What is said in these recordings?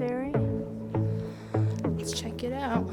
monastery. Let's check it out.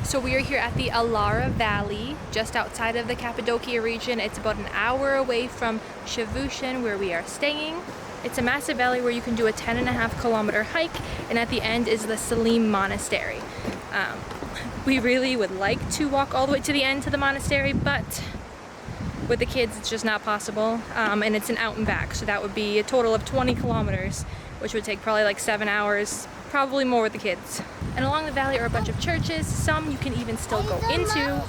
So we are here at the Ihlara Valley, just outside of the Cappadocia region. It's about an hour away from Shavushan, where we are staying. It's a massive valley where you can do a 10.5 kilometer hike, and at the end is the Selime Monastery. We really would like to walk all the way to the end to the monastery, but with the kids it's just not possible, and it's an out and back, so that would be a total of 20 kilometers, which would take probably like 7 hours, probably more with the kids. And along the valley are a bunch of churches, some you can even still go into,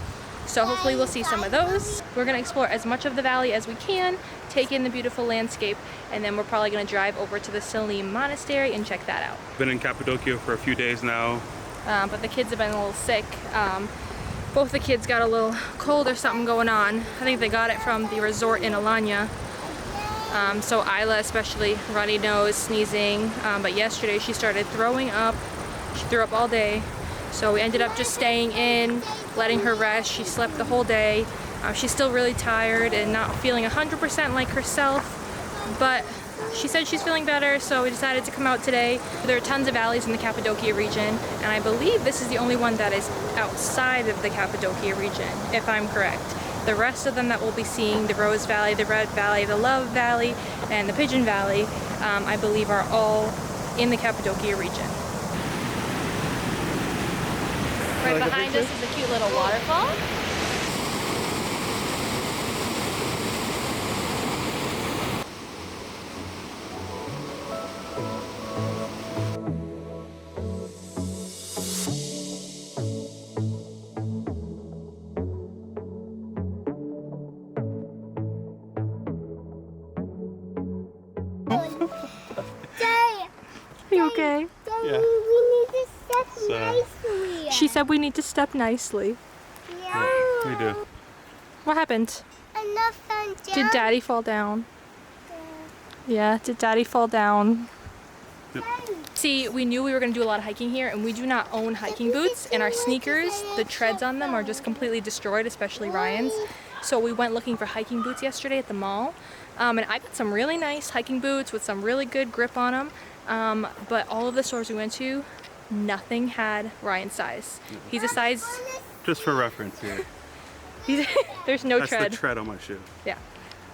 so hopefully we'll see some of those. We're going to explore as much of the valley as we can, take in the beautiful landscape, and then we're probably going to drive over to the Selime Monastery and check that out. Been in Cappadocia for a few days now. But the kids have been a little sick. Both the kids got a little cold or something going on. I think they got it from the resort in Alanya. So Isla especially, runny nose, sneezing, but yesterday she started throwing up. She threw up all day, so we ended up just staying in, letting her rest. She slept the whole day. She's still really tired and not feeling 100% like herself, but she said she's feeling better, so we decided to come out today. There are tons of valleys in the Cappadocia region, and I believe this is the only one that is outside of the Cappadocia region, if I'm correct. The rest of them that we'll be seeing, the Rose Valley, the Red Valley, the Love Valley, and the Pigeon Valley, I believe are all in the Cappadocia region. Right behind us is a cute little waterfall. Are you okay? Yeah. We need to step nicely. She said we need to step nicely. Yeah. We do. What happened? Enough fun. Did Daddy fall down? Yeah, did Daddy fall down? Yep. See, we knew we were going to do a lot of hiking here, and we do not own hiking boots, and our sneakers, the treads on them are just completely destroyed, especially Ryan's. So we went looking for hiking boots yesterday at the mall, and I got some really nice hiking boots with some really good grip on them, but all of the stores we went to, nothing had Ryan's size. He's a size... Just for reference here. There's no That's tread. the tread on my shoe. Yeah.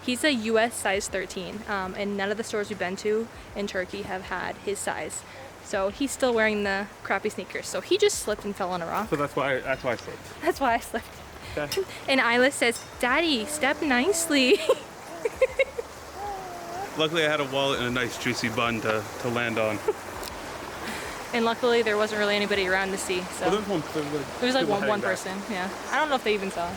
He's a US size 13, and none of the stores we've been to in Turkey have had his size. So he's still wearing the crappy sneakers. So he just slipped and fell on a rock. So that's why I slipped. That's why I slipped. Okay. And Isla says, "Daddy, step nicely." Luckily I had a wallet and a nice juicy bun to land on. And luckily there wasn't really anybody around to see. So Well, there was like one person. Yeah. I don't know if they even saw.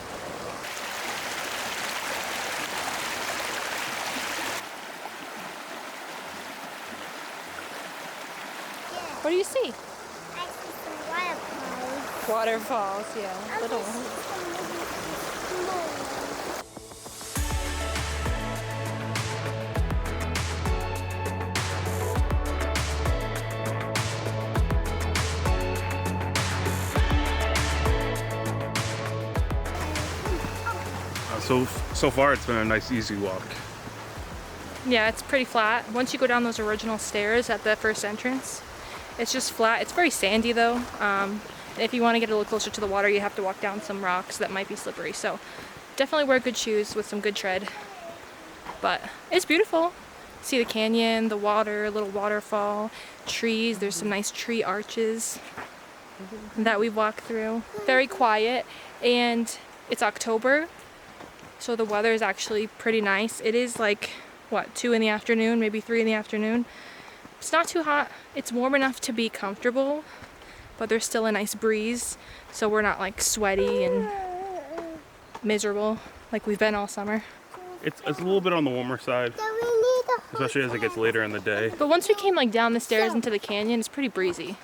What do you see? I see some waterfalls. Waterfalls, yeah. I Little see ones. some small. So far it's been a nice easy walk. Yeah, it's pretty flat. Once you go down those original stairs at the first entrance, it's just flat. It's very sandy though. If you want to get a little closer to the water, you have to walk down some rocks that might be slippery. So definitely wear good shoes with some good tread. But it's beautiful. See the canyon, the water, a little waterfall, trees. There's some nice tree arches. that we walked through. Very quiet, and it's October, so the weather is actually pretty nice. It is like, what, 2 in the afternoon, maybe 3 in the afternoon. It's not too hot. It's warm enough to be comfortable, but there's still a nice breeze, so we're not like sweaty and miserable like we've been all summer. It's a little bit on the warmer side, So we need a especially as it gets later in the day. But once we came like down the stairs into the canyon, it's pretty breezy.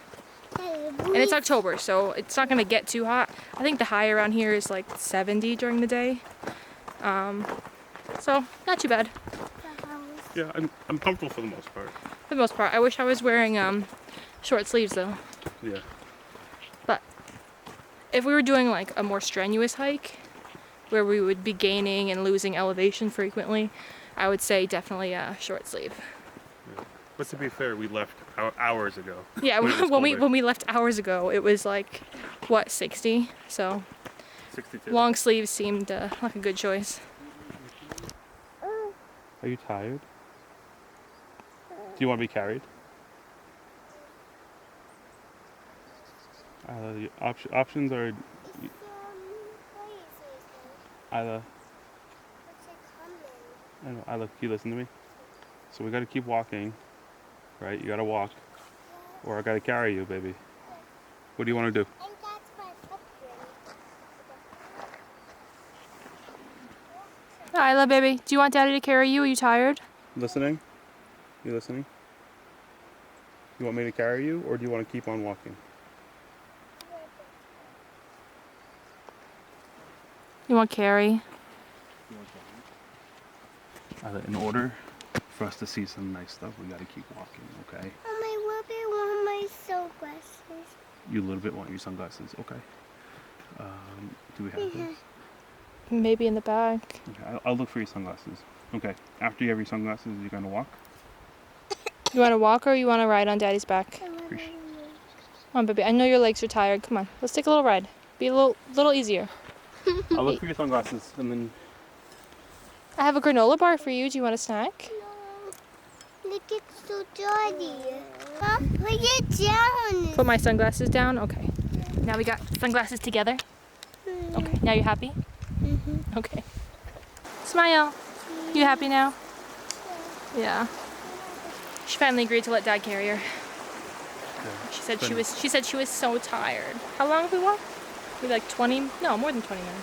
And it's October, so it's not gonna get too hot. I think the high around here is like 70 during the day. So not too bad. Yeah, I'm comfortable for the most part. For the most part. I wish I was wearing short sleeves though. Yeah. But if we were doing like a more strenuous hike, where we would be gaining and losing elevation frequently, I would say definitely a short sleeve. But to be fair, we left hours ago. Yeah, When it was colder. when we left hours ago, it was like, what, 60? So 62. long sleeves seemed like a good choice. Are you tired? Do you want to be carried? The options are It's what is it? either. What's it coming? Can you listen to me? So we got to keep walking, right? You got to walk, or I got to carry you, baby. What do you want to do? And that's my footprint. Isla, baby, do you want Daddy to carry you? Are you tired? Listening? You listening? You want me to carry you, or do you want to keep on walking? You want carry? In order for us to see some nice stuff, we got to keep walking, okay? I will be want my sunglasses. You a little bit want your sunglasses, okay? Do we have those? Maybe in the back. Okay, I'll look for your sunglasses. Okay, after you have your sunglasses, you're gonna walk? You want to walk or you want to ride on Daddy's back? Appreciate- Come on, baby. I know your legs are tired. Come on. Let's take a little ride. Be a little easier. I'll look for your sunglasses, and then I have a granola bar for you. Do you want a snack? No. Look, it's so dirty. Mom, put it down. Put my sunglasses down? Okay. Now we got sunglasses together. Okay. Now you happy? Mm-hmm. Okay. Smile. You happy now? Yeah. She finally agreed to let Dad carry her. She said she was so tired. How long have we walked? Maybe like 20? No, more than 20 minutes.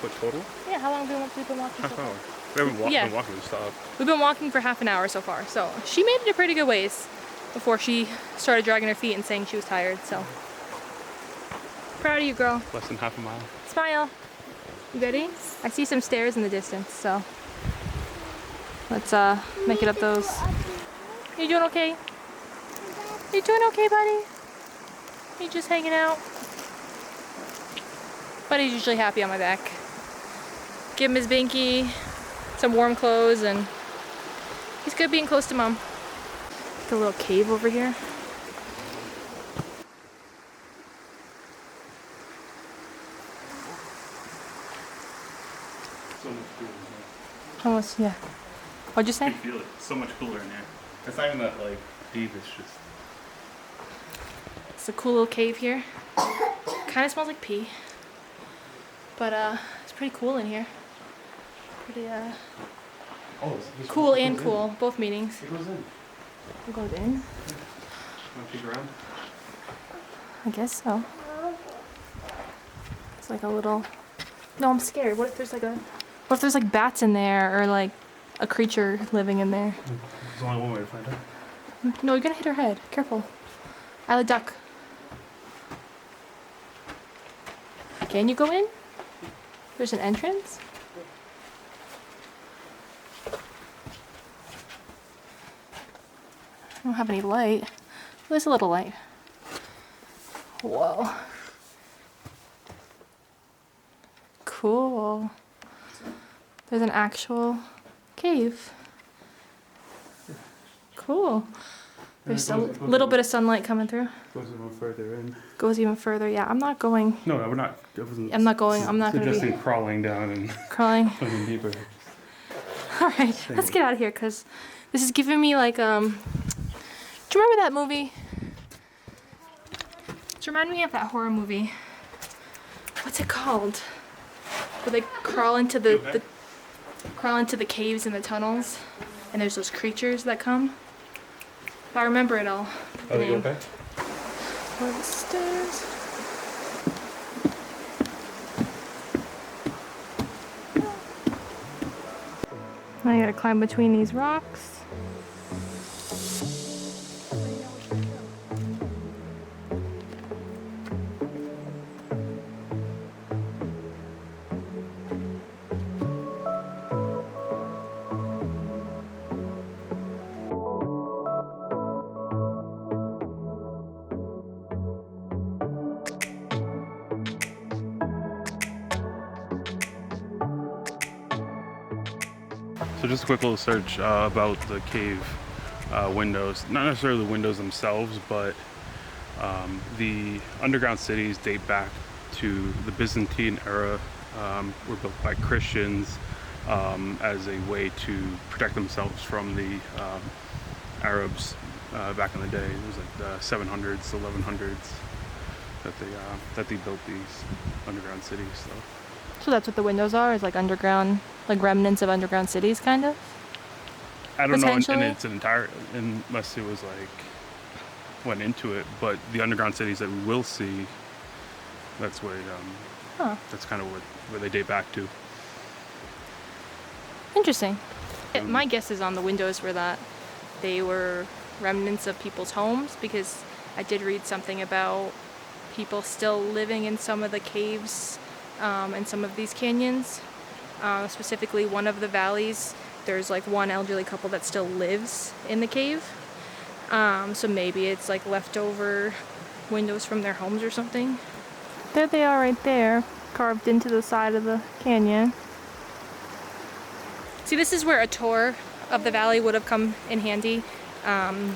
what total? Yeah, how long have we been walking? Half so far? hour. We haven't Yeah. been walking, we stopped. We've been walking for half an hour so far, so she made it a pretty good ways before she started dragging her feet and saying she was tired, so. Proud of you, girl. Less than half a mile. Smile. You ready? I see some stairs in the distance, so let's make it up those. You doing okay? You doing okay, buddy? You just hanging out? Buddy's usually happy on my back. Give him his binky, some warm clothes, and he's good being close to Mom. Like a little cave over here. So much cooler in Almost, yeah. What'd you here. I say? can feel it. It's so much cooler in here. It's not even that like deep, it's just. It's a cool little cave here. Kind of smells like pee. But it's pretty cool in here. Pretty Oh, cool and cool, both meanings. It goes in. It goes in? Want to peek around? I guess so. It's like a little. No, I'm scared. What if there's like bats in there or like a creature living in there? There's only one way to find out. No, you're gonna hit her head. Careful. Isla, duck. Can you go in? There's an entrance? I don't have any light. There's a little light. Whoa. Cool. There's an actual cave. Cool. There's a little bit of sunlight coming through. Goes even further in. Goes even further. Yeah, I'm not going. No, we're not. I'm not going to Suggesting be crawling down and crawling. swimming deeper. All right, let's get out of here because this is giving me like Do you remember that movie? Do It's reminding me of that horror movie. What's it called? Where they crawl into the caves and the tunnels, and there's those creatures that come. If I remember it all. Are you okay? Or the stairs. Now you gotta climb between these rocks. So just a quick little search about the cave windows. Not necessarily the windows themselves, but the underground cities date back to the Byzantine era. Were built by Christians as a way to protect themselves from the Arabs back in the day. It was like the 700s, 1100s that they built these underground cities. So that's what the windows are, is like underground, like remnants of underground cities, kind of? I don't know, and Potentially? it's an entire, unless it was like, went into it, but the underground cities that we will see, that's what, that's kind of where they date back to. Interesting. My guess is on the windows were that they were remnants of people's homes, because I did read something about people still living in some of the caves and some of these canyons. Specifically one of the valleys, there's like one elderly couple that still lives in the cave. So maybe it's like leftover windows from their homes or something. There they are right there, carved into the side of the canyon. See, this is where a tour of the valley would have come in handy.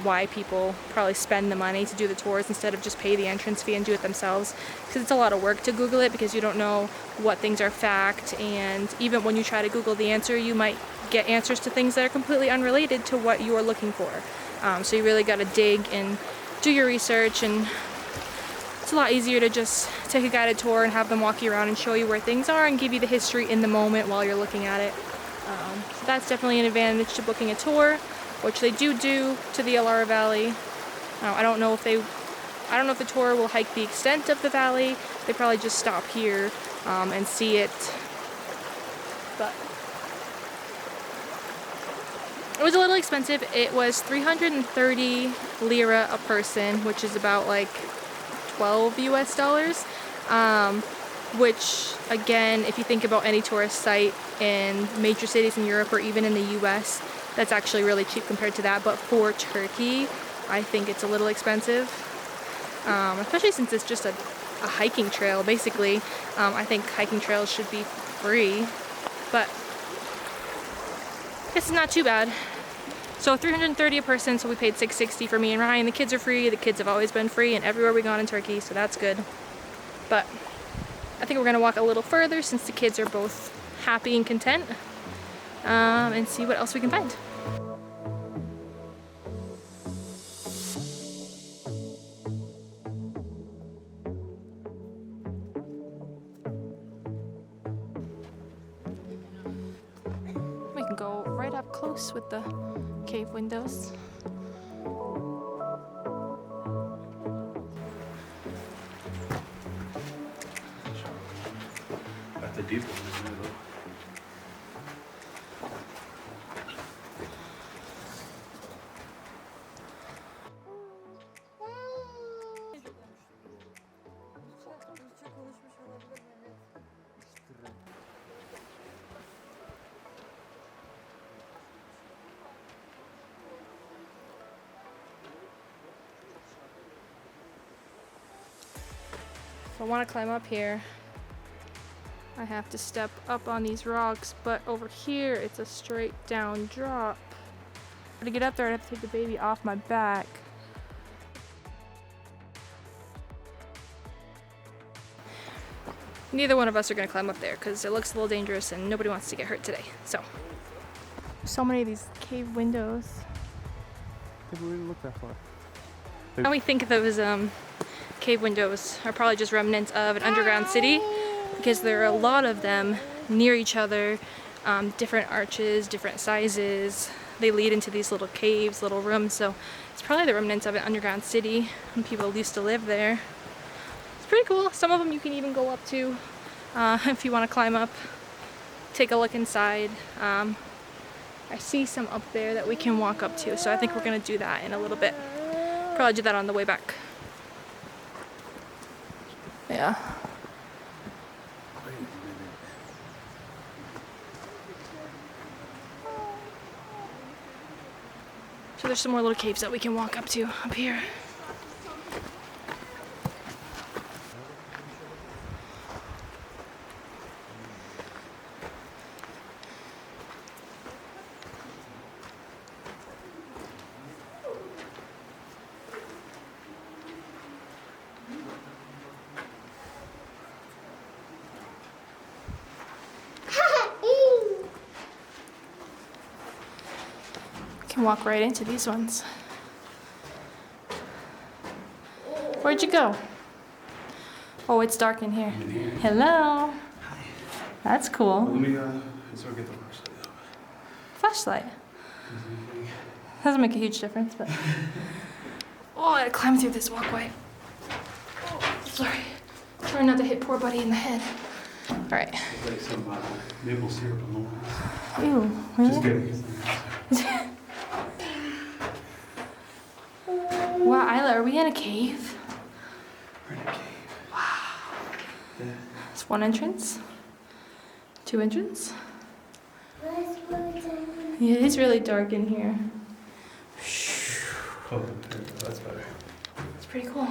Why people probably spend the money to do the tours instead of just pay the entrance fee and do it themselves, because it's a lot of work to Google it, because you don't know what things are fact, and even when you try to Google the answer, you might get answers to things that are completely unrelated to what you are looking for. So you really got to dig and do your research, and it's a lot easier to just take a guided tour and have them walk you around and show you where things are and give you the history in the moment while you're looking at it. So that's definitely an advantage to booking a tour, which they do to the Ihlara Valley. I don't know if the tour will hike the extent of the valley. They probably just stop here and see it. But it was a little expensive. It was 330 lira a person, which is about like 12 US dollars. Which, again, if you think about any tourist site in major cities in Europe or even in the US, that's actually really cheap compared to that. But for Turkey, I think it's a little expensive, especially since it's just a hiking trail, basically. I think hiking trails should be free, but I guess it's not too bad. So 330 a person, so we paid 660 for me and Ryan. The kids are free. The kids have always been free and everywhere we've gone in Turkey, so that's good. But I think we're gonna walk a little further since the kids are both happy and content, and see what else we can find. We can go right up close with the cave windows. That's a deep one, isn't it? If I want to climb up here, I have to step up on these rocks, but over here it's a straight down drop. To get up there, I have to take the baby off my back. Neither one of us are going to climb up there because it looks a little dangerous and nobody wants to get hurt today. So many of these cave windows. We didn't look that far. I only think of those cave windows are probably just remnants of an underground city, because there are a lot of them near each other, different arches, different sizes. They lead into these little caves, little rooms, so it's probably the remnants of an underground city and people used to live there. It's pretty cool. Some of them you can even go up to if you want to climb up, take a look inside. I see some up there that we can walk up to, so I think we're gonna do that in a little bit. Probably do that on the way back. Yeah. So there's some more little caves that we can walk up to up here. Can walk right into these ones. Where'd you go? Oh, it's dark in here. Hello. Hi. That's cool. Let me so get the flashlight up. Flashlight. Doesn't make a huge difference, but. Oh, I climb through this walkway. Oh, sorry. Trying not to hit poor buddy in the head. All right. It's like some maple syrup on the walls. Ew, really? Just kidding. Wow, Isla, are we in a cave? We're in a cave. Wow. Yeah. It's one entrance. Two entrance. Yeah, it is really dark in here. Oh, that's better. It's pretty cool.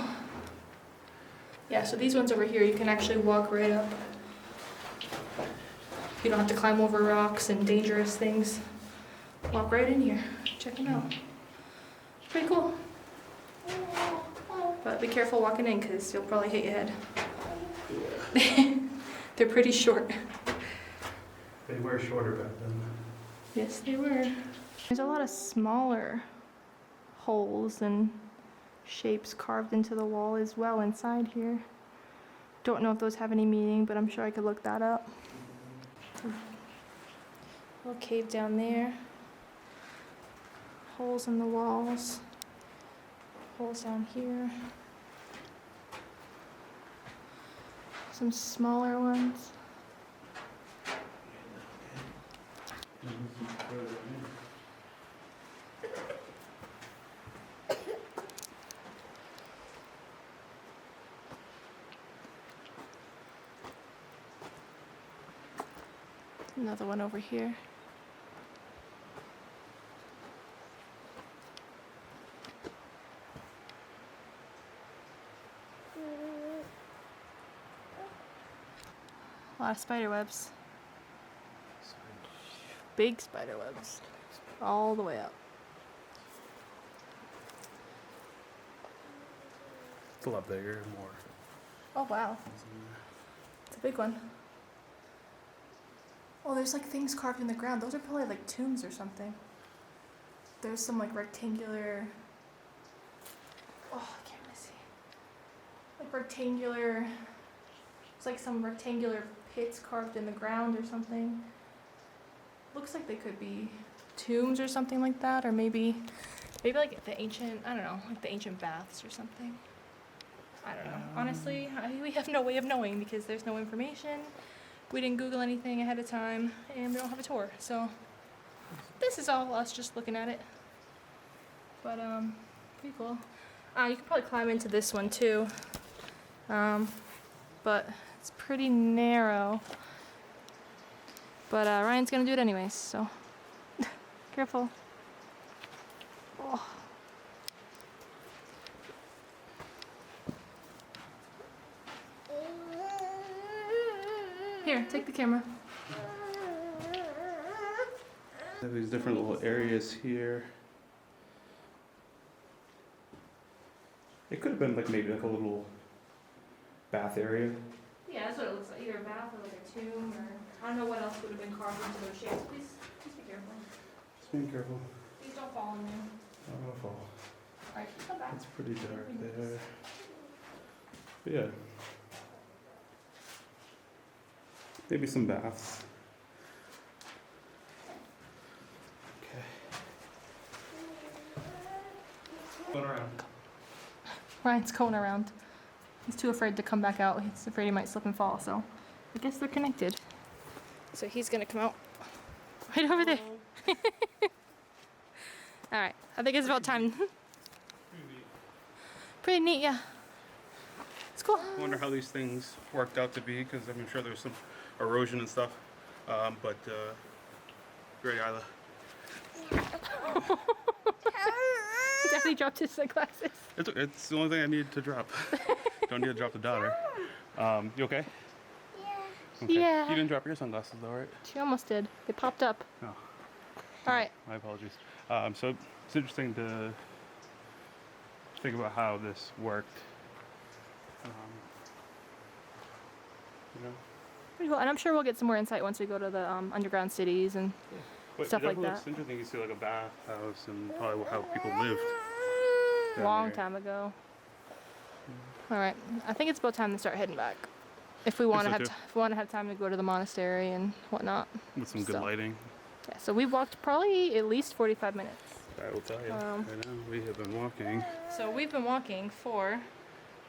Yeah, so these ones over here, you can actually walk right up. You don't have to climb over rocks and dangerous things. Walk right in here. Check it out. It's pretty cool. But be careful walking in, because you'll probably hit your head. They're pretty short. They were shorter back then. Yes, they were. There's a lot of smaller holes and shapes carved into the wall as well inside here. Don't know if those have any meaning, but I'm sure I could look that up. Little cave down there. Holes in the walls. Holes down here. Some smaller ones. Another one over here. A lot of spider webs. Big spider webs. All the way up. It's a lot bigger, more. Oh wow. It's a big one. Oh, there's like things carved in the ground. Those are probably like tombs or something. There's some like rectangular. Oh, I can't really see. Like rectangular. It's like some rectangular pits carved in the ground or something. Looks like they could be tombs or something like that, or maybe like the ancient, I don't know, like the ancient baths or something. I don't know. Honestly, we have no way of knowing because there's no information. We didn't Google anything ahead of time, and we don't have a tour. So this is all us just looking at it. But pretty cool. You could probably climb into this one too, but it's pretty narrow. But Ryan's gonna do it anyways, so careful. Oh. Here, take the camera. Have these different little areas here. It could have been like maybe like a little bath area. Yeah, that's what it looks like. Either a bath or like a tomb, or I don't know what else would have been carved into those shapes. Please be careful. Just being careful. Please don't fall in there. I'm gonna fall. Alright, come back. It's pretty dark there. But yeah. Maybe some baths. Okay. Going around. Ryan's going around. He's too afraid to come back out. He's afraid he might slip and fall, so I guess they're connected. So he's gonna come out right over there. Alright, I think it's about time. Pretty neat, yeah. It's cool. I wonder how these things worked out to be, because I'm sure there's some erosion and stuff. But great, Isla. He definitely dropped his sunglasses. It's the only thing I need to drop. Don't need to drop the daughter. You okay? Yeah. Okay. Yeah. You didn't drop your sunglasses though, right? She almost did. They popped up. No. Alright. My apologies. So it's interesting to think about how this worked. You know? Pretty cool. And I'm sure we'll get some more insight once we go to the underground cities and stuff like that. It's interesting. You see like a bathhouse and probably how people lived. down Long there. time ago. Alright. I think it's about time to start heading back. If we want to so have too. if we want to have time to go to the monastery and whatnot. With some good So, lighting. Yeah, so we've walked probably at least 45 minutes. I will tell you. Right now we have been walking So we've been walking for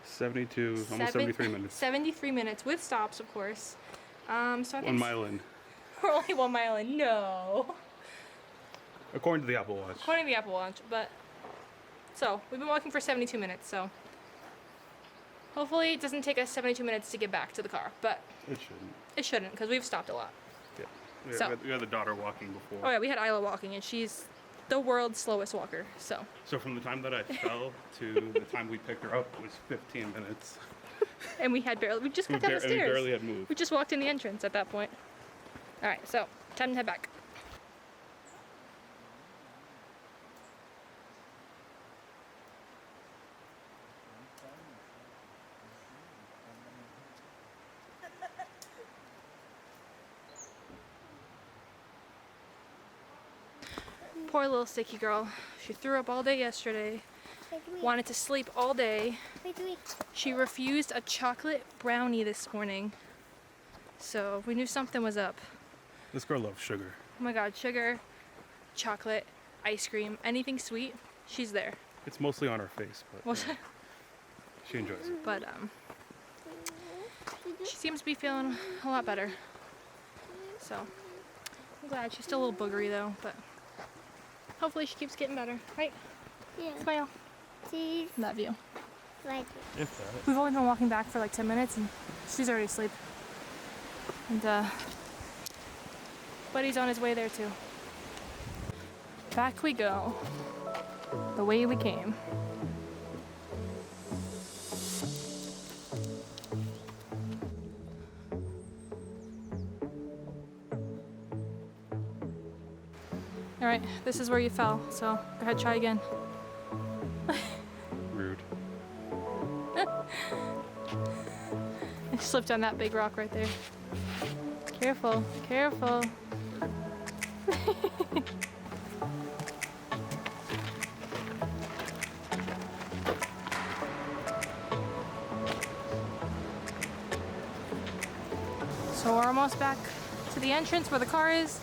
72, almost 73 minutes. 73 minutes with stops, of course. So I think 1 mile in. we're only 1 mile in. No. According to the Apple Watch. According to the Apple Watch, but so we've been walking for 72 minutes, so hopefully it doesn't take us 72 minutes to get back to the car, but It shouldn't. it shouldn't because we've stopped a lot. Yeah. So- We had the daughter walking before. Oh yeah, we had Isla walking and she's the world's slowest walker, so. So from the time that I fell to the time we picked her up was 15 minutes. And we just got down the And we stairs. barely had moved. We just walked in the entrance at that point. Alright, so time to head back. Poor little sticky girl. She threw up all day yesterday. Wanted to sleep all day. Wait. She refused a chocolate brownie this morning. So we knew something was up. This girl loves sugar. Oh my god, sugar, chocolate, ice cream, anything sweet, she's there. It's mostly on her face, but Well, she enjoys it. but she seems to be feeling a lot better. So I'm glad. She's still a little boogery though, but hopefully she keeps getting better, right? Yeah. Smile. Cheese. Love you. Right. If that. We've only been walking back for like 10 minutes and she's already asleep. And Buddy's on his way there too. Back we go. The way we came. Alright, this is where you fell, so go ahead, try again. Rude. I slipped on that big rock right there. Careful, careful. So we're almost back to the entrance where the car is,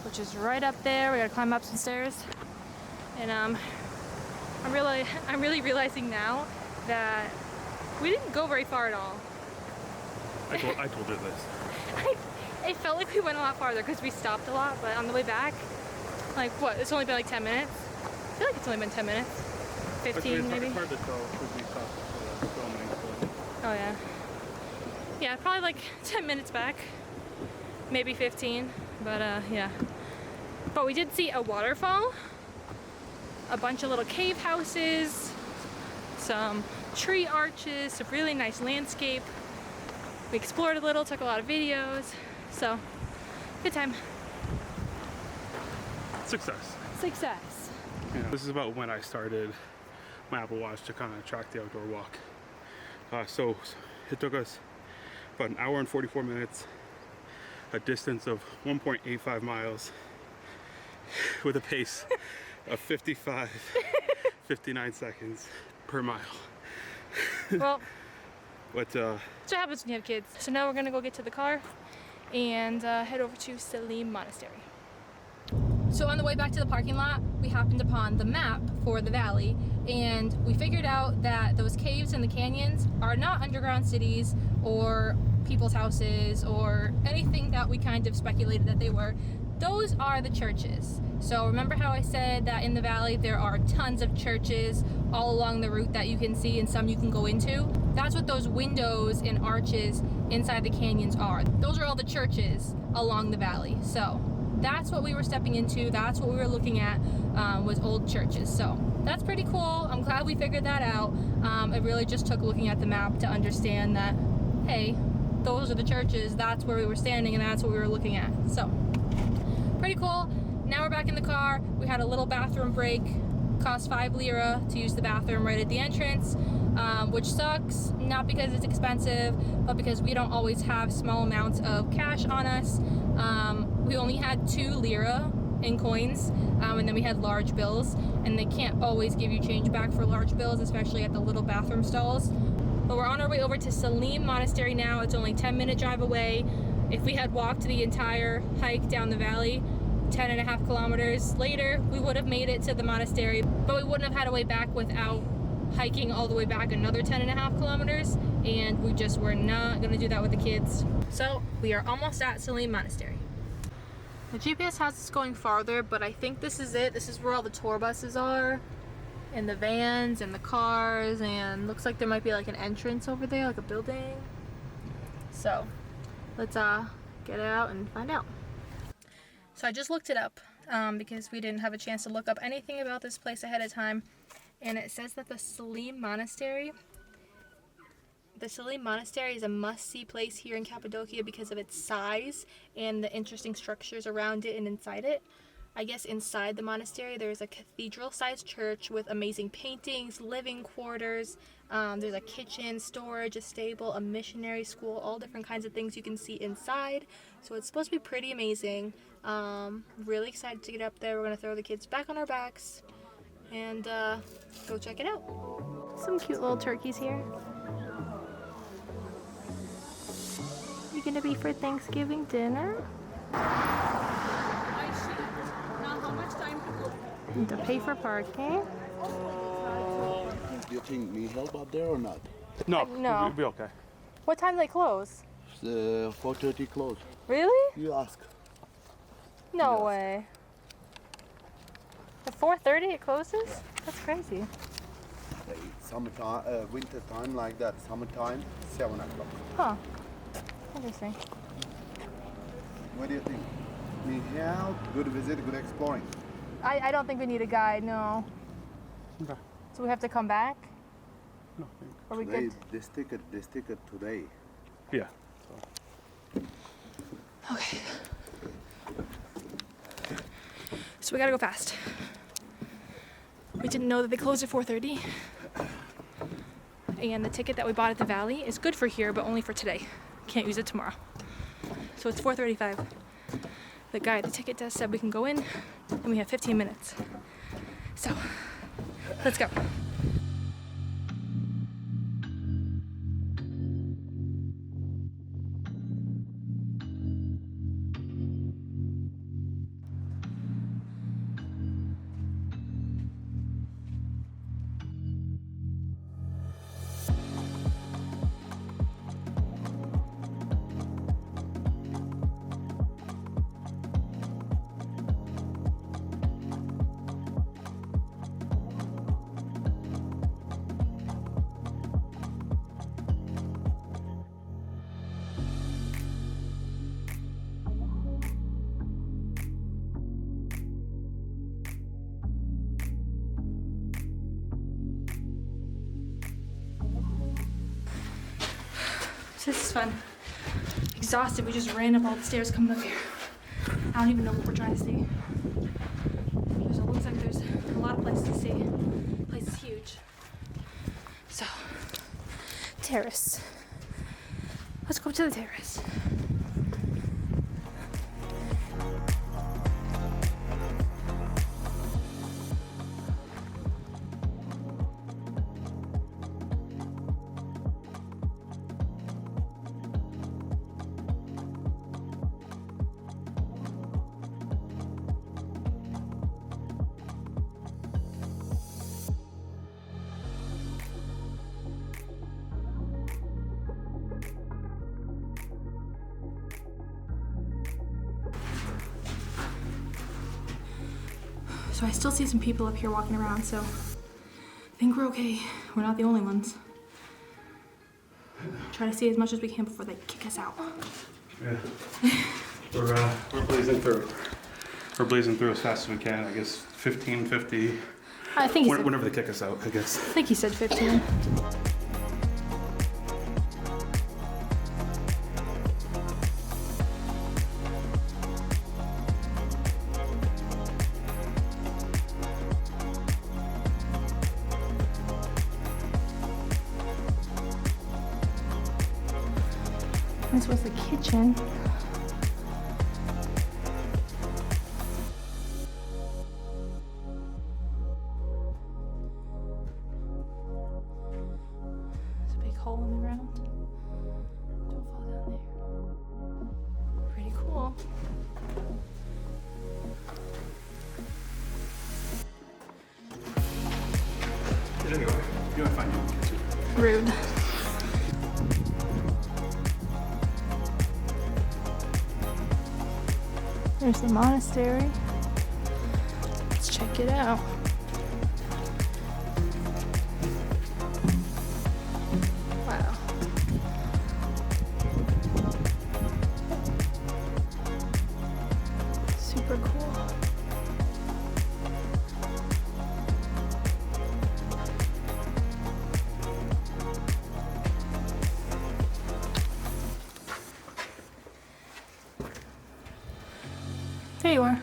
which is right up there. We gotta climb up some stairs. And I'm really realizing now that we didn't go very far at all. I told her this. It felt like we went a lot farther because we stopped a lot, but on the way back, like what? It's only been like 10 minutes? I feel like it's only been 10 minutes. 15 maybe? It's hard to tell because we stopped filming. Oh yeah. Yeah, probably like 10 minutes back. Maybe 15, but yeah. But we did see a waterfall, a bunch of little cave houses, some tree arches, some really nice landscape. We explored a little, took a lot of videos, so good time. Success. Success. Yeah. This is about when I started my Apple Watch to kind of track the outdoor walk. So it took us about 1 hour and 44 minutes, a distance of 1.85 miles with a pace of 59 seconds per mile. Well, But That's what happens when you have kids. So now we're gonna go get to the car and head over to Selime Monastery. So on the way back to the parking lot, we happened upon the map for the valley, and we figured out that those caves and the canyons are not underground cities or people's houses or anything that we kind of speculated that they were. Those are the churches. So remember how I said that in the valley there are tons of churches all along the route that you can see and some you can go into? That's what those windows and arches inside the canyons are. Those are all the churches along the valley. So that's what we were stepping into. That's what we were looking at, was old churches. So that's pretty cool. I'm glad we figured that out. It really just took looking at the map to understand that, hey, those are the churches. That's where we were standing and that's what we were looking at. So pretty cool. Now we're back in the car. We had a little bathroom break. Cost 5 lira to use the bathroom right at the entrance, which sucks, not because it's expensive, but because we don't always have small amounts of cash on us. We only had 2 lira in coins, and then we had large bills, and they can't always give you change back for large bills, especially at the little bathroom stalls. But we're on our way over to Selime Monastery now. It's only a 10-minute drive away. If we had walked the entire hike down the valley, 10.5 kilometers later, we would have made it to the monastery, but we wouldn't have had a way back without hiking all the way back another 10.5 kilometers, and we just were not gonna do that with the kids. So we are almost at Selime Monastery. The GPS has us going farther, but I think this is it. This is where all the tour buses are, and the vans and the cars, and looks like there might be like an entrance over there, like a building. So let's get out and find out. So I just looked it up because we didn't have a chance to look up anything about this place ahead of time, and it says that the Selime Monastery is a must-see place here in Cappadocia because of its size and the interesting structures around it and inside it. I guess inside the monastery there's a cathedral-sized church with amazing paintings, living quarters, there's a kitchen, storage, a stable, a missionary school, all different kinds of things you can see inside. So it's supposed to be pretty amazing. Really excited to get up there. We're going to throw the kids back on our backs and go check it out. Some cute little turkeys here. You gonna be for Thanksgiving dinner? And to pay for parking. Do you think need help up there or not? no, No. we'll be okay. What time do they close? 4:30 close. Really? You ask. No Yes. way. At 4:30 it closes? That's crazy. Summertime, winter time like that. Summertime, 7 o'clock. Huh. Interesting. What do you think? Need help? Good visit, good exploring. I don't think we need a guide, no. Okay. So we have to come back? No, Are we Today, good? this ticket today. yeah. Okay. So we gotta go fast. We didn't know that they closed at 4:30. And the ticket that we bought at the Valley is good for here, but only for today. Can't use it tomorrow. So it's 4:35. The guy at the ticket desk said we can go in, and we have 15 minutes. So, let's go. This is fun. Exhausted, we just ran up all the stairs coming up here. I don't even know what we're trying to see. It looks like there's a lot of places to see. The place is huge. So, terrace. Let's go up to the terrace. So I still see some people up here walking around, so I think we're okay. We're not the only ones. Try to see as much as we can before they kick us out. Yeah. We're blazing through. We're blazing through as fast as we can. I guess 15, 50. I think he said, Whenever they kick us out, I guess. I think he said 15. This was the kitchen. There's a big hole in the ground. Don't fall down there. Pretty cool. Anyway, you might find your kitchen. Rude. There's the monastery. Let's check it out. Wow. Super cool. There you are.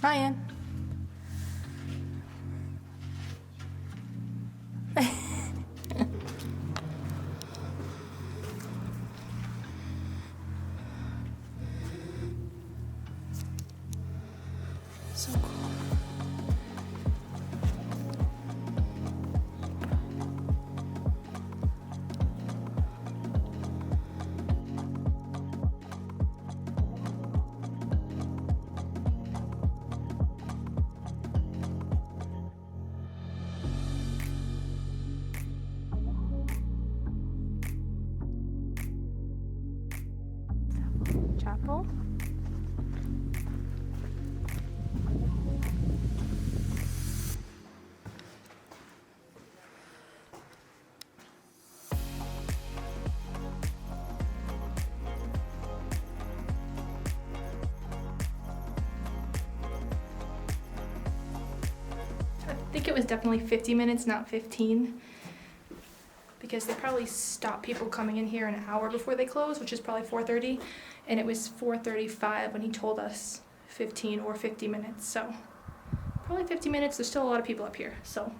Ryan. So cool. Chapel. I think it was definitely 50 minutes, not 15. Because they probably stop people coming in here an hour before they close, which is probably 4:30, and it was 4:35 when he told us 15 or 50 minutes. So probably 50 minutes. There's still a lot of people up here, so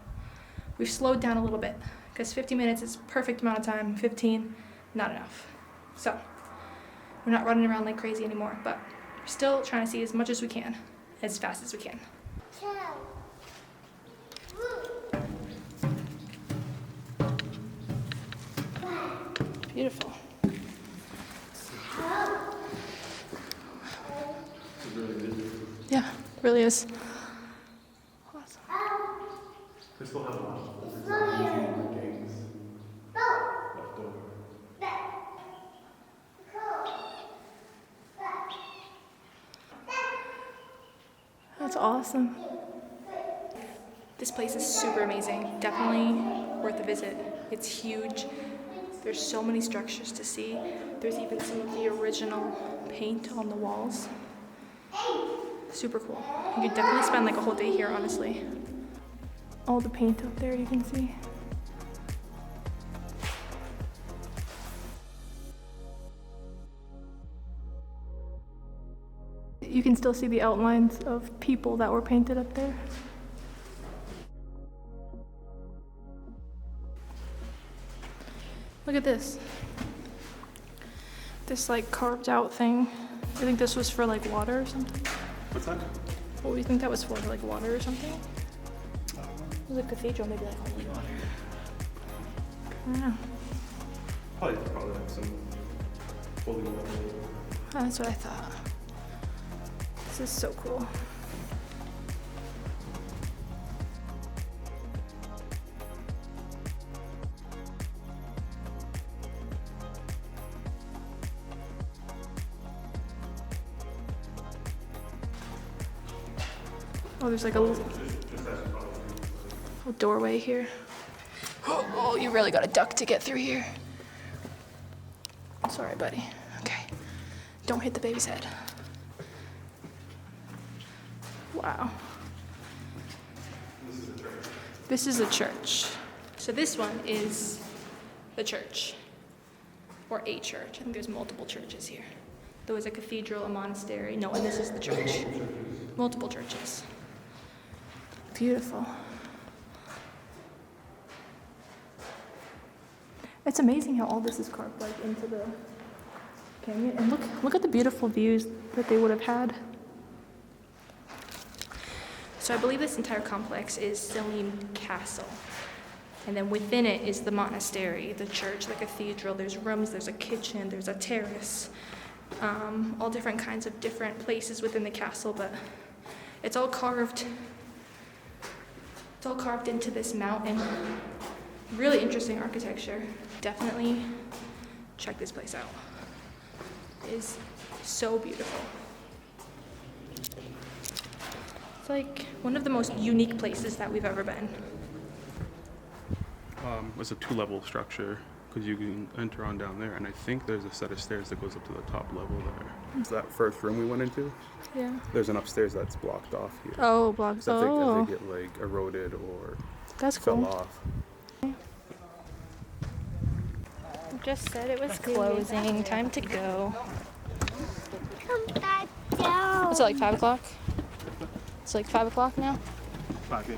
we've slowed down a little bit because 50 minutes is perfect amount of time. 15, not enough. So we're not running around like crazy anymore, but we're still trying to see as much as we can, as fast as we can. Beautiful. Yeah, really is. Awesome. They still have a lot of games left over. That's awesome. This place is super amazing. Definitely worth a visit. It's huge. There's so many structures to see. There's even some of the original paint on the walls. Super cool. You could definitely spend like a whole day here, honestly. All the paint up there you can see. You can still see the outlines of people that were painted up there. Look at this. This like carved out thing. I think this was for like water or something. What's that? What do you think that was for? Like water or something? It was a cathedral, maybe like holy water. I don't know. Probably like some holy water. That's what I thought. This is so cool. Oh, there's like a little doorway here. Oh, you really gotta duck to get through here. Sorry, buddy. Okay. Don't hit the baby's head. Wow. This is a church. So this one is the church, or a church. I think there's multiple churches here. There was a cathedral, a monastery. No, and this is the church. Multiple churches. Beautiful. It's amazing how all this is carved like into the canyon. And look at the beautiful views that they would have had. So I believe this entire complex is Selime Castle. And then within it is the monastery, the church, the cathedral. There's rooms, there's a kitchen, there's a terrace. All different kinds of different places within the castle, but it's all carved. It's all carved into this mountain. Really interesting architecture. Definitely check this place out. It is so beautiful. It's like one of the most unique places that we've ever been. It's a 2-level structure because you can enter on down there, and I think there's a set of stairs that goes up to the top level there. It's that first room we went into. Yeah. There's an upstairs that's blocked off here. Oh, blocked. So Oh, if they get like eroded or that's fell cool. off. Just said it was closing. Time to go. Come back down. What's it, like 5 o'clock? It's like 5 o'clock now? 5.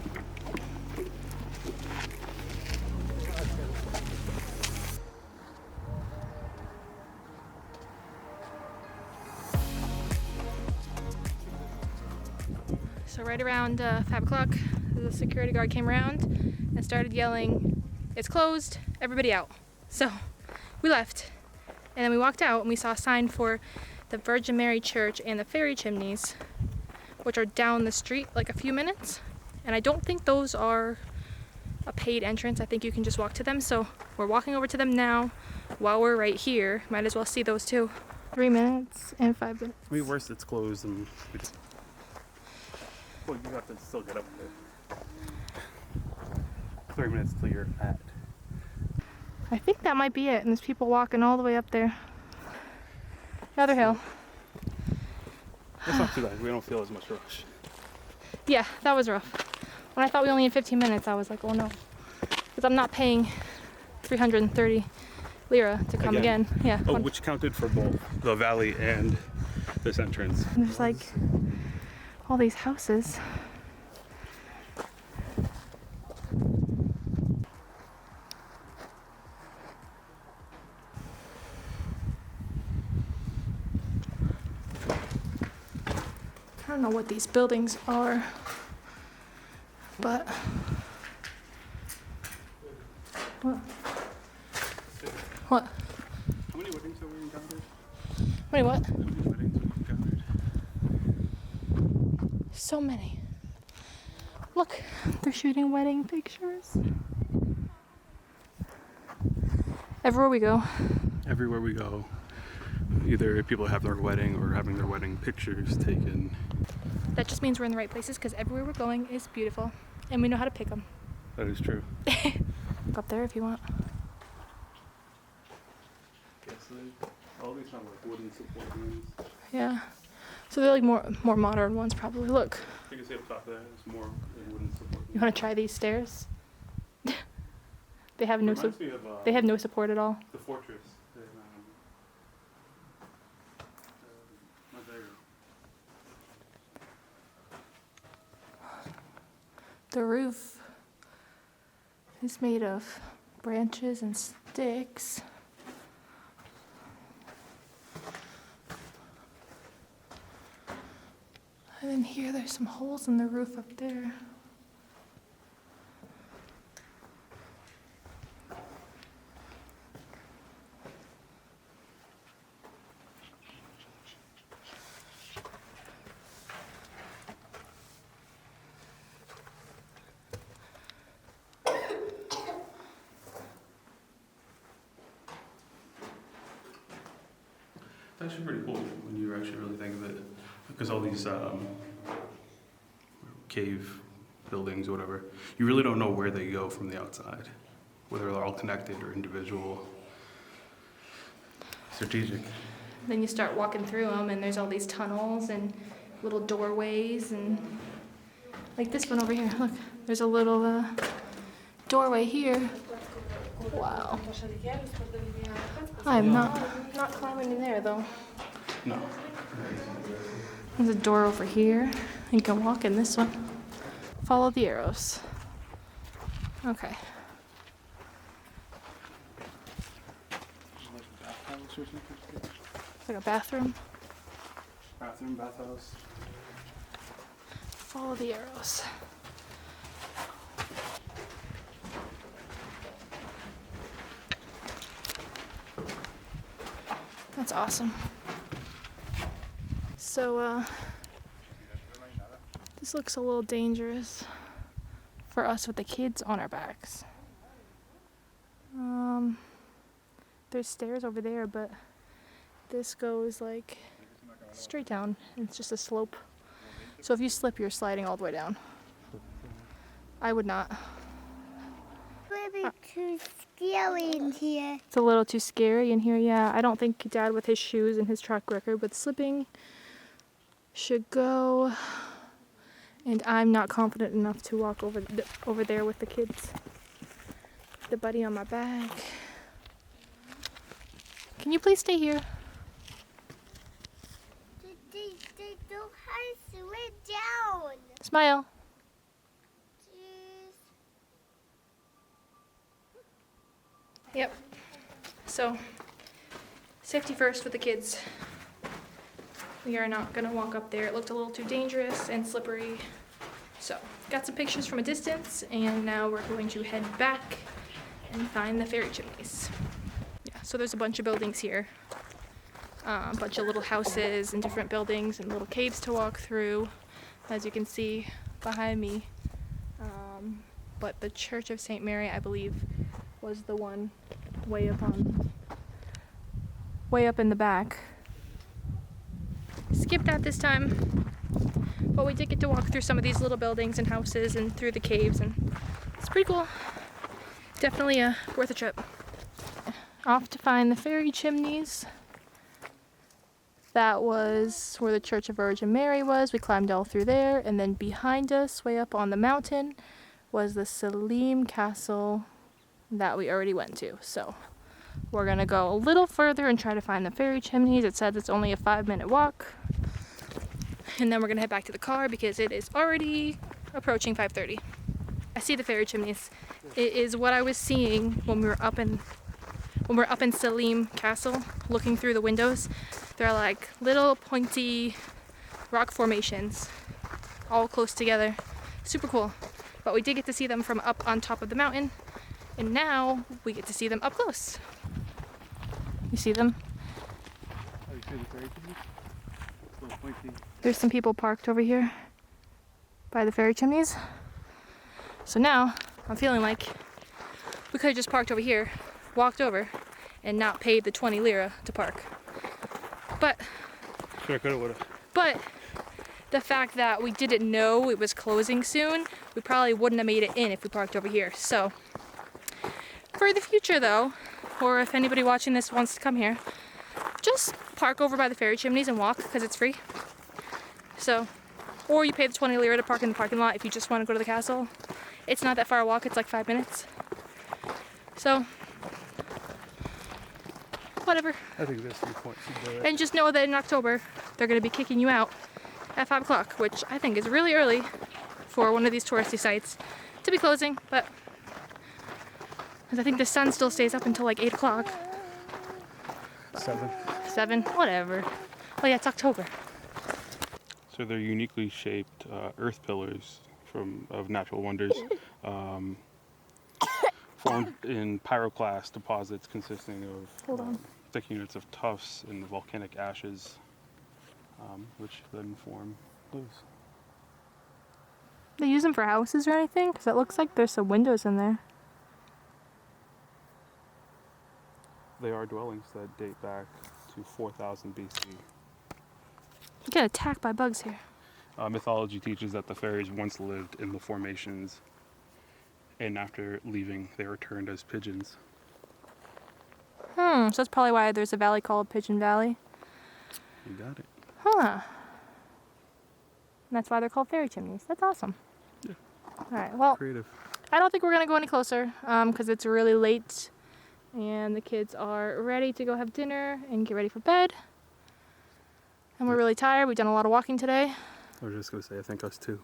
So right around 5 o'clock, the security guard came around and started yelling, "It's closed, everybody out." So we left, and then we walked out and we saw a sign for the Virgin Mary Church and the Fairy Chimneys, which are down the street like a few minutes. And I don't think those are a paid entrance. I think you can just walk to them. So we're walking over to them now while we're right here. Might as well see those too. 3 minutes and 5 minutes. I mean, worse, it's closed and. Well, you have to still get up there. 3 minutes till you're at. I think that might be it. And there's people walking all the way up there. The other hill. That's not too bad. We don't feel as much rush. Yeah, that was rough. When I thought we only had 15 minutes, I was like, oh no. Because I'm not paying 330 lira to come again. Yeah. Oh, which counted for both the valley and this entrance. And there's like all these houses. I don't know what these buildings are, but what? What? How many weddings have we encountered? Wait, what? How many weddings have we encountered? So many. Look, they're shooting wedding pictures. Everywhere we go. Everywhere we go, either people have their wedding or having their wedding pictures taken. That just means we're in the right places because everywhere we're going is beautiful and we know how to pick them. That is true. Go up there if you want. All these sound like wooden support beams. Yeah. So they're like more modern ones probably. Look. You can see up top there, there's more wooden support beams. You want to try these stairs? They have no Reminds me of, they have no support at all. the fortress in Madeira. The roof is made of branches and sticks. And then here there's some holes in the roof up there. It's actually pretty cool when you actually really think of it, because all these cave buildings or whatever, you really don't know where they go from the outside, whether they're all connected or individual. Strategic. Then you start walking through them, and there's all these tunnels and little doorways, and like this one over here. Look, there's a little doorway here. Wow. I'm not climbing in there though. No. There's a door over here. You can walk in this one. Follow the arrows. Okay. It's like a bathroom. Bathroom, bathhouse. Follow the arrows. That's awesome. So, this looks a little dangerous for us with the kids on our backs. There's stairs over there, but this goes like straight down. It's just a slope. So if you slip, you're sliding all the way down. I would not. Maybe too scary in here. It's a little too scary in here, yeah. I don't think Dad with his shoes and his track record with slipping should go. And I'm not confident enough to walk over there with the kids. The buddy on my back. Can you please stay here? They don't have to lay down. Smile. Jeez. Yep. So, safety first with the kids. We are not gonna walk up there. It looked a little too dangerous and slippery. So, got some pictures from a distance, and now we're going to head back and find the fairy chimneys. Yeah, so there's a bunch of buildings here. A bunch of little houses and different buildings and little caves to walk through, as you can see behind me. But the Church of St. Mary, I believe, was the one way up in the back. Skip that this time, but we did get to walk through some of these little buildings and houses and through the caves, and it's pretty cool. Definitely worth a trip. Off to find the fairy chimneys. That was where the Church of Virgin Mary was. We climbed all through there, and then behind us, way up on the mountain, was the Selime Castle that we already went to. So we're gonna go a little further and try to find the fairy chimneys. It says it's only a 5-minute walk, and then we're gonna head back to the car because it is already approaching 5:30. I see the fairy chimneys. It is what I was seeing when we were up in Selime Castle, looking through the windows. They're like little pointy rock formations, all close together. Super cool. But we did get to see them from up on top of the mountain, and now we get to see them up close. You see them? Oh, you see the fairy chimneys? Little pointy. There's some people parked over here by the fairy chimneys. So now I'm feeling like we could have just parked over here, walked over, and not paid the 20 lira to park. But Sure, coulda, woulda. But the fact that we didn't know it was closing soon, we probably wouldn't have made it in if we parked over here. So for the future though, or if anybody watching this wants to come here, just park over by the fairy chimneys and walk because it's free. So, or you pay the 20 lira to park in the parking lot if you just want to go to the castle. It's not that far a walk, it's like 5 minutes. So, whatever. I think there's 3 points to do it. And just know that in October, they're going to be kicking you out at 5 o'clock, which I think is really early for one of these touristy sites to be closing, but because I think the sun still stays up until like 8 o'clock. 7, whatever. Oh yeah, it's October. So they're uniquely shaped earth pillars of natural wonders, formed in pyroclast deposits consisting of thick units of tuffs and volcanic ashes, which then form blues. They use them for houses or anything? Because it looks like there's some windows in there. They are dwellings that date back to 4000 BC. You get attacked by bugs here. Mythology teaches that the fairies once lived in the formations, and after leaving, they returned as pigeons. So that's probably why there's a valley called Pigeon Valley. You got it. Huh. And that's why they're called fairy chimneys. That's awesome. Yeah. All right, well, Creative. I don't think we're gonna go any closer because it's really late and the kids are ready to go have dinner and get ready for bed. And we're really tired. We've done a lot of walking today. I was just gonna say, I think us too.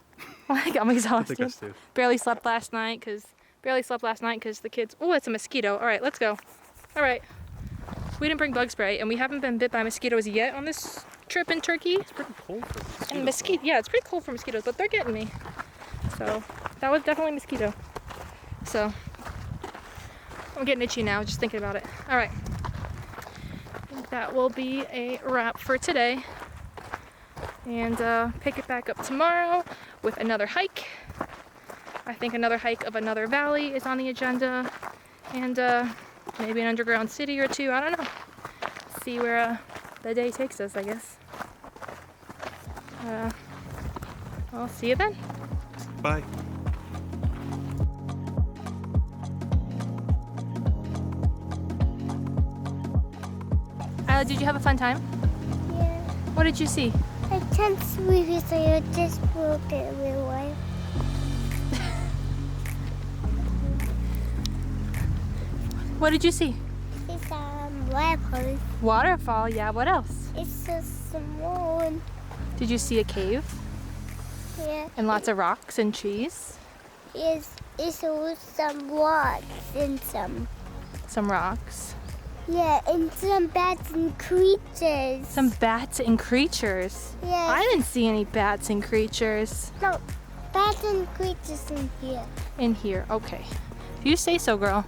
I'm exhausted. I think us too. Barely slept last night because the kids. Oh, it's a mosquito. All right, let's go. All right. We didn't bring bug spray, and we haven't been bit by mosquitoes yet on this trip in Turkey. It's pretty cold for And mosquitoes. yeah, it's pretty cold for mosquitoes, but they're getting me. So that was definitely mosquito. So I'm getting itchy now just thinking about it. All right. That will be a wrap for today. And pick it back up tomorrow with another hike. I think another hike of another valley is on the agenda. And maybe an underground city or two. I don't know. See where the day takes us, I guess. I'll see you then. Bye. Did you have a fun time? Yeah. What did you see? I can't sleep because I just broke it with wife. What did you see? It's waterfall. Waterfall, yeah. What else? It's so small. Did you see a cave? Yeah. And lots of rocks and trees? It's all some rocks and some. Some rocks. Yeah, and some bats and creatures. Some bats and creatures. Yeah. I didn't see any bats and creatures No, bats and creatures in here. in here. Okay. If you say so, girl.